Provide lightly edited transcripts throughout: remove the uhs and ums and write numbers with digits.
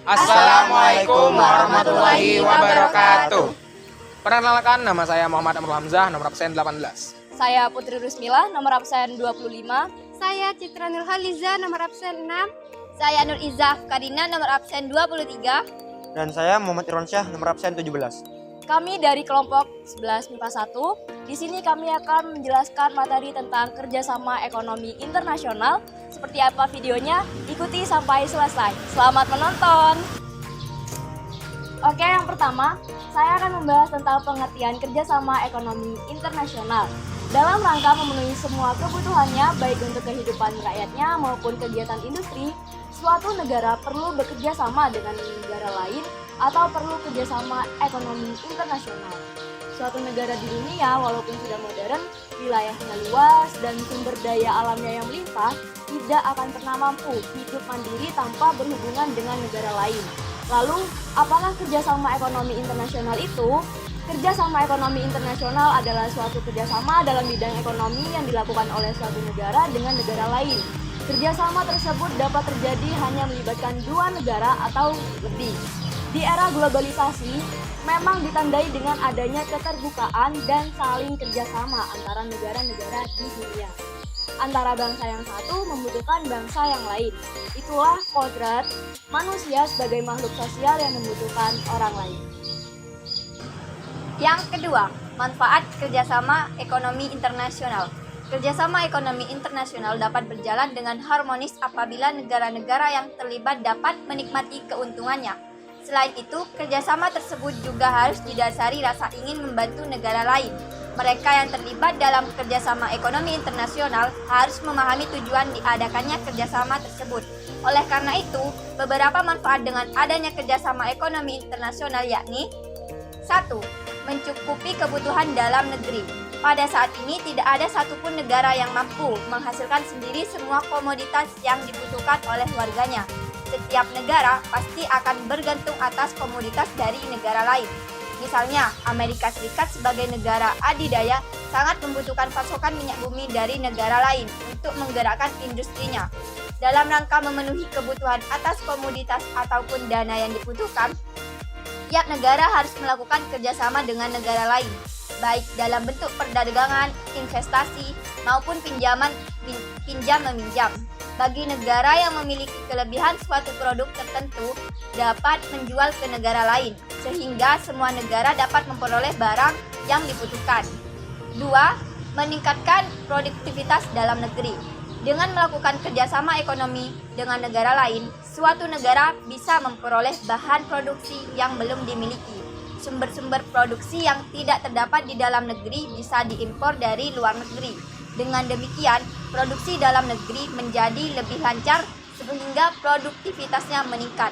Assalamualaikum warahmatullahi wabarakatuh. Perkenalkan, nama saya Muhammad Amrul Hamzah, nomor absen 18. Saya Putri Rusmila, nomor absen 25. Saya Citra Nurhaliza, nomor absen 6. Saya Nur Izzah Karina, nomor absen 23. Dan saya Muhammad Irwansyah, nomor absen 17. Kami dari kelompok 11 MIPA 1. Di sini kami akan menjelaskan materi tentang kerjasama ekonomi internasional. Seperti apa videonya? Ikuti sampai selesai. Selamat menonton! Oke, yang pertama, saya akan membahas tentang pengertian kerjasama ekonomi internasional. Dalam rangka memenuhi semua kebutuhannya, baik untuk kehidupan rakyatnya maupun kegiatan industri, suatu negara perlu bekerja sama dengan negara lain atau perlu kerjasama ekonomi internasional. Suatu negara di dunia, walaupun sudah modern, wilayahnya luas, dan sumber daya alamnya yang melimpah, tidak akan pernah mampu hidup mandiri tanpa berhubungan dengan negara lain. Lalu, apakah kerjasama ekonomi internasional itu? Kerjasama ekonomi internasional adalah suatu kerjasama dalam bidang ekonomi yang dilakukan oleh suatu negara dengan negara lain. Kerjasama tersebut dapat terjadi hanya melibatkan dua negara atau lebih. Di era globalisasi, memang ditandai dengan adanya keterbukaan dan saling kerjasama antara negara-negara di dunia. Antara bangsa yang satu membutuhkan bangsa yang lain. Itulah kodrat manusia sebagai makhluk sosial yang membutuhkan orang lain. Yang kedua, manfaat kerjasama ekonomi internasional. Kerjasama ekonomi internasional dapat berjalan dengan harmonis apabila negara-negara yang terlibat dapat menikmati keuntungannya. Selain itu, kerjasama tersebut juga harus didasari rasa ingin membantu negara lain. Mereka yang terlibat dalam kerjasama ekonomi internasional harus memahami tujuan diadakannya kerjasama tersebut. Oleh karena itu, beberapa manfaat dengan adanya kerjasama ekonomi internasional yakni 1. Mencukupi kebutuhan dalam negeri. Pada saat ini tidak ada satupun negara yang mampu menghasilkan sendiri semua komoditas yang dibutuhkan oleh warganya. Setiap negara pasti akan bergantung atas komoditas dari negara lain. Misalnya, Amerika Serikat sebagai negara adidaya sangat membutuhkan pasokan minyak bumi dari negara lain untuk menggerakkan industrinya. Dalam rangka memenuhi kebutuhan atas komoditas ataupun dana yang dibutuhkan, tiap negara harus melakukan kerjasama dengan negara lain, baik dalam bentuk perdagangan, investasi, maupun pinjam-meminjam. Bagi negara yang memiliki kelebihan suatu produk tertentu dapat menjual ke negara lain, sehingga semua negara dapat memperoleh barang yang dibutuhkan. 2. Meningkatkan produktivitas dalam negeri. Dengan melakukan kerjasama ekonomi dengan negara lain, suatu negara bisa memperoleh bahan produksi yang belum dimiliki. Sumber-sumber produksi yang tidak terdapat di dalam negeri bisa diimpor dari luar negeri. Dengan demikian, produksi dalam negeri menjadi lebih lancar sehingga produktivitasnya meningkat.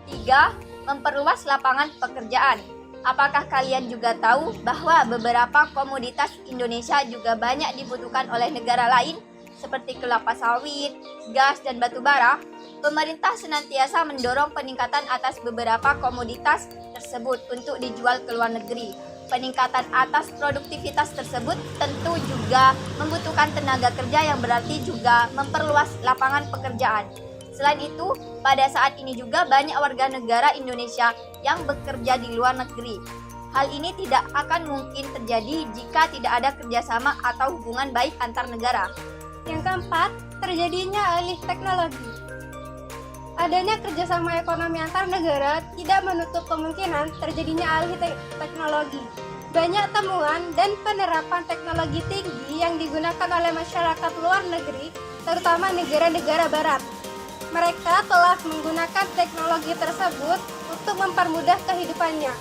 3. Memperluas lapangan pekerjaan. Apakah kalian juga tahu bahwa beberapa komoditas Indonesia juga banyak dibutuhkan oleh negara lain seperti kelapa sawit, gas, dan batu bara? Pemerintah senantiasa mendorong peningkatan atas beberapa komoditas tersebut untuk dijual ke luar negeri. Peningkatan atas produktivitas tersebut tentu juga membutuhkan tenaga kerja yang berarti juga memperluas lapangan pekerjaan. Selain itu, pada saat ini juga banyak warga negara Indonesia yang bekerja di luar negeri. Hal ini tidak akan mungkin terjadi jika tidak ada kerjasama atau hubungan baik antar negara. Yang keempat, terjadinya alih teknologi. Adanya kerjasama ekonomi antar negara tidak menutup kemungkinan terjadinya alih teknologi. Banyak temuan dan penerapan teknologi tinggi yang digunakan oleh masyarakat luar negeri, terutama negara-negara barat. Mereka telah menggunakan teknologi tersebut untuk mempermudah kehidupannya,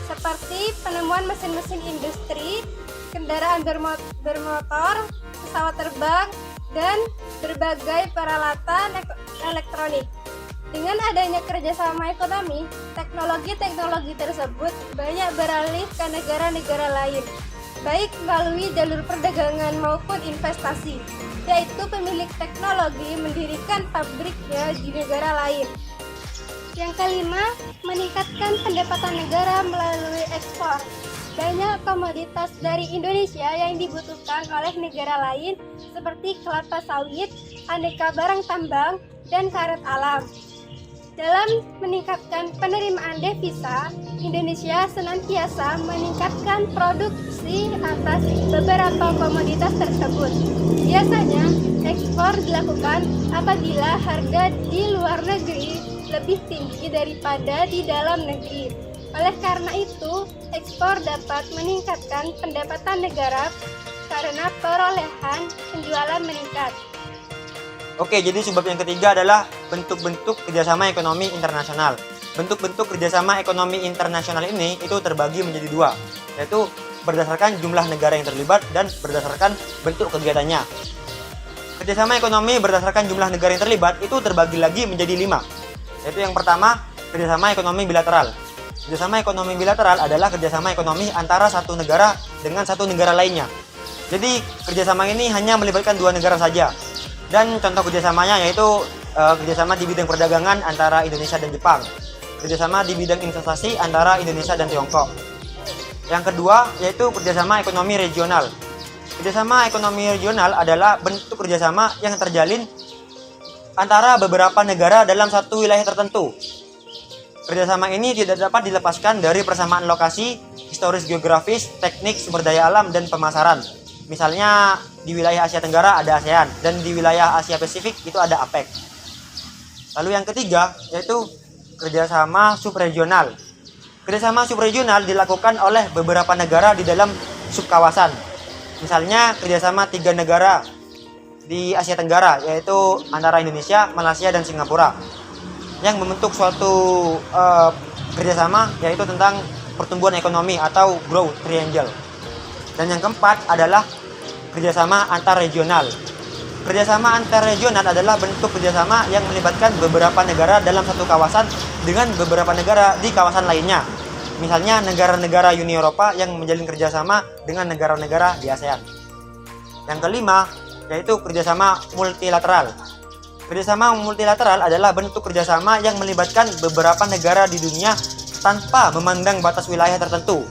seperti penemuan mesin-mesin industri, kendaraan bermotor, pesawat terbang, dan berbagai peralatan elektronik. Dengan adanya kerjasama ekonomi, teknologi-teknologi tersebut banyak beralih ke negara-negara lain, baik melalui jalur perdagangan maupun investasi, yaitu pemilik teknologi mendirikan pabriknya di negara lain. Yang kelima, meningkatkan pendapatan negara melalui ekspor. Banyak komoditas dari Indonesia yang dibutuhkan oleh negara lain seperti kelapa sawit, aneka barang tambang, dan karet alam. Dalam meningkatkan penerimaan devisa, Indonesia senantiasa meningkatkan produksi atas beberapa komoditas tersebut. Biasanya, ekspor dilakukan apabila harga di luar negeri lebih tinggi daripada di dalam negeri. Oleh karena itu, ekspor dapat meningkatkan pendapatan negara karena perolehan penjualan meningkat. Oke, jadi sebab yang ketiga adalah bentuk-bentuk kerjasama ekonomi internasional. Bentuk-bentuk kerjasama ekonomi internasional ini itu terbagi menjadi dua, yaitu berdasarkan jumlah negara yang terlibat dan berdasarkan bentuk kegiatannya. Kerjasama ekonomi berdasarkan jumlah negara yang terlibat itu terbagi lagi menjadi 5, yaitu yang pertama, kerjasama ekonomi bilateral. Kerjasama ekonomi bilateral adalah kerjasama ekonomi antara satu negara dengan satu negara lainnya. Jadi kerjasama ini hanya melibatkan 2 negara saja. Dan contoh kerjasamanya yaitu kerjasama di bidang perdagangan antara Indonesia dan Jepang, kerjasama di bidang investasi antara Indonesia dan Tiongkok. Yang kedua yaitu kerjasama ekonomi regional. Kerjasama ekonomi regional adalah bentuk kerjasama yang terjalin antara beberapa negara dalam satu wilayah tertentu. Kerjasama ini tidak dapat dilepaskan dari persamaan lokasi, historis geografis, teknik, sumber daya alam, dan pemasaran. Misalnya di wilayah Asia Tenggara ada ASEAN dan di wilayah Asia Pasifik itu ada APEC. Lalu yang ketiga yaitu kerjasama subregional. Kerjasama subregional dilakukan oleh beberapa negara di dalam subkawasan. Misalnya kerjasama 3 negara di Asia Tenggara yaitu antara Indonesia, Malaysia, dan Singapura yang membentuk suatu kerjasama yaitu tentang pertumbuhan ekonomi atau growth triangle. Dan yang keempat adalah kerjasama antar regional. Kerjasama antar regional adalah bentuk kerjasama yang melibatkan beberapa negara dalam satu kawasan dengan beberapa negara di kawasan lainnya. Misalnya negara-negara Uni Eropa yang menjalin kerjasama dengan negara-negara di ASEAN. Yang kelima yaitu kerjasama multilateral. Kerjasama multilateral adalah bentuk kerjasama yang melibatkan beberapa negara di dunia tanpa memandang batas wilayah tertentu.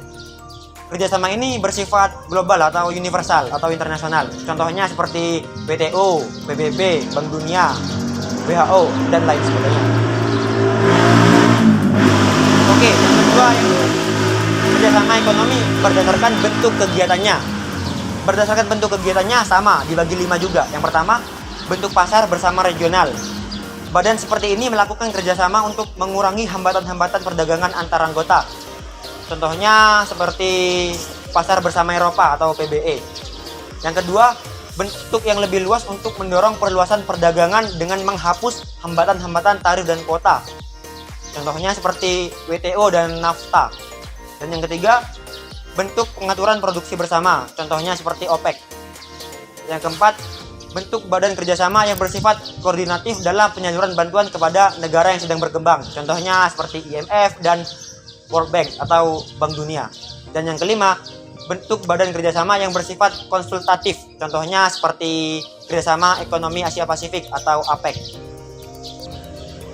Kerjasama ini bersifat global atau universal atau internasional. Contohnya seperti WTO, PBB, Bank Dunia, WHO, dan lain sebagainya. Oke, yang kedua yaitu kerjasama ekonomi berdasarkan bentuk kegiatannya. Berdasarkan bentuk kegiatannya sama, dibagi 5 juga. Yang pertama, bentuk pasar bersama regional. Badan seperti ini melakukan kerjasama untuk mengurangi hambatan-hambatan perdagangan antar anggota. Contohnya seperti pasar bersama Eropa atau PBE. Yang kedua, bentuk yang lebih luas untuk mendorong perluasan perdagangan dengan menghapus hambatan-hambatan tarif dan kuota. Contohnya seperti WTO dan NAFTA. Dan yang ketiga, bentuk pengaturan produksi bersama. Contohnya seperti OPEC. Yang keempat, bentuk badan kerjasama yang bersifat koordinatif dalam penyaluran bantuan kepada negara yang sedang berkembang. Contohnya seperti IMF dan World Bank atau Bank Dunia. Dan yang kelima, bentuk badan kerjasama yang bersifat konsultatif. Contohnya seperti kerjasama ekonomi Asia Pasifik atau APEC.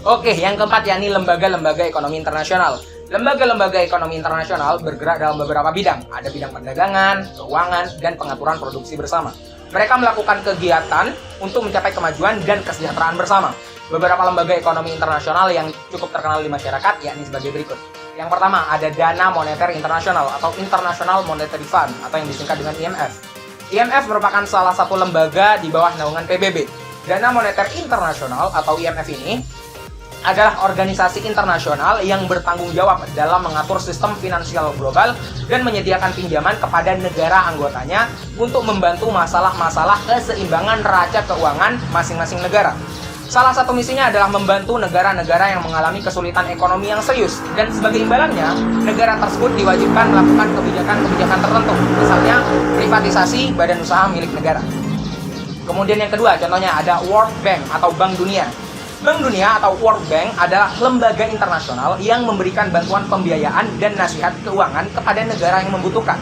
Oke, yang keempat yakni lembaga-lembaga ekonomi internasional. Lembaga-lembaga ekonomi internasional bergerak dalam beberapa bidang. Ada bidang perdagangan, keuangan, dan pengaturan produksi bersama. Mereka melakukan kegiatan untuk mencapai kemajuan dan kesejahteraan bersama. Beberapa lembaga ekonomi internasional yang cukup terkenal di masyarakat yakni sebagai berikut. Yang pertama, ada Dana Moneter Internasional atau International Monetary Fund atau yang disingkat dengan IMF. IMF merupakan salah satu lembaga di bawah naungan PBB. Dana Moneter Internasional atau IMF ini adalah organisasi internasional yang bertanggung jawab dalam mengatur sistem finansial global dan menyediakan pinjaman kepada negara anggotanya untuk membantu masalah-masalah keseimbangan neraca keuangan masing-masing negara. Salah satu misinya adalah membantu negara-negara yang mengalami kesulitan ekonomi yang serius, dan sebagai imbalannya, negara tersebut diwajibkan melakukan kebijakan-kebijakan tertentu, misalnya privatisasi badan usaha milik negara. Kemudian yang kedua, contohnya ada World Bank atau Bank Dunia. Bank Dunia atau World Bank adalah lembaga internasional yang memberikan bantuan pembiayaan dan nasihat keuangan kepada negara yang membutuhkan.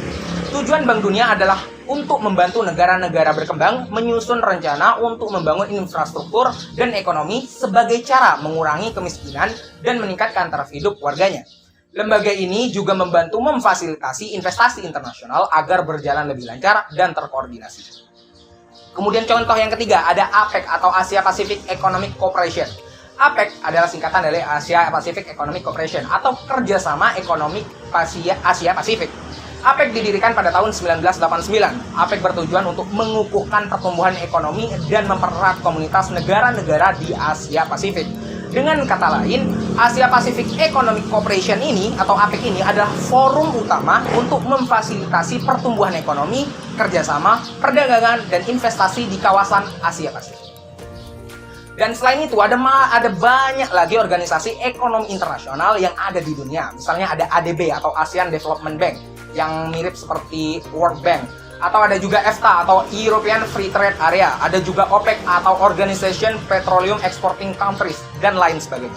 Tujuan Bank Dunia adalah untuk membantu negara-negara berkembang menyusun rencana untuk membangun infrastruktur dan ekonomi sebagai cara mengurangi kemiskinan dan meningkatkan taraf hidup warganya. Lembaga ini juga membantu memfasilitasi investasi internasional agar berjalan lebih lancar dan terkoordinasi. Kemudian contoh yang ketiga, ada APEC atau Asia Pacific Economic Cooperation. APEC adalah singkatan dari Asia Pacific Economic Cooperation atau Kerjasama Ekonomi Asia Pasifik. APEC didirikan pada tahun 1989. APEC bertujuan untuk mengukuhkan pertumbuhan ekonomi dan mempererat komunitas negara-negara di Asia Pasifik. Dengan kata lain, Asia Pacific Economic Cooperation ini atau APEC ini adalah forum utama untuk memfasilitasi pertumbuhan ekonomi, kerjasama, perdagangan, dan investasi di kawasan Asia Pasifik. Dan selain itu ada banyak lagi organisasi ekonomi internasional yang ada di dunia. Misalnya ada ADB atau ASEAN Development Bank yang mirip seperti World Bank. Atau ada juga EFTA atau European Free Trade Area. Ada juga OPEC atau Organization Petroleum Exporting Countries dan lain sebagainya.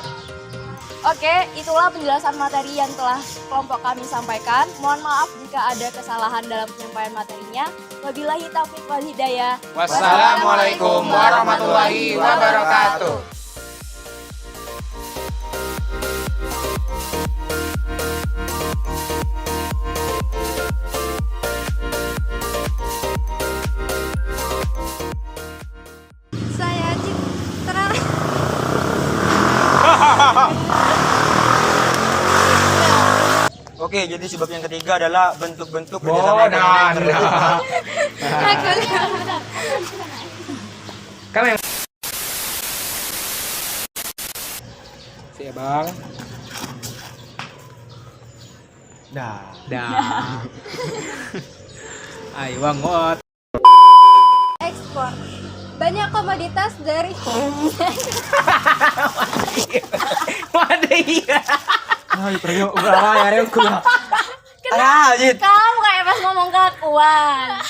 Oke, itulah penjelasan materi yang telah kelompok kami sampaikan. Mohon maaf jika ada kesalahan dalam penyampaian materinya. Wabillahi taufiq wal hidayah. Wassalamualaikum warahmatullahi wabarakatuh. Saya Citra. Oke, jadi sebab yang ketiga adalah bentuk-bentuk kerjasama ekonomi internasional. Kamu yang Siap bang. Dah. Ayo bang, ngot. Ekspor. Banyak komoditas dari Waduh iya. Ay, pero berapa ya, Reo? Kamu kayak pas ngomong kelakuan.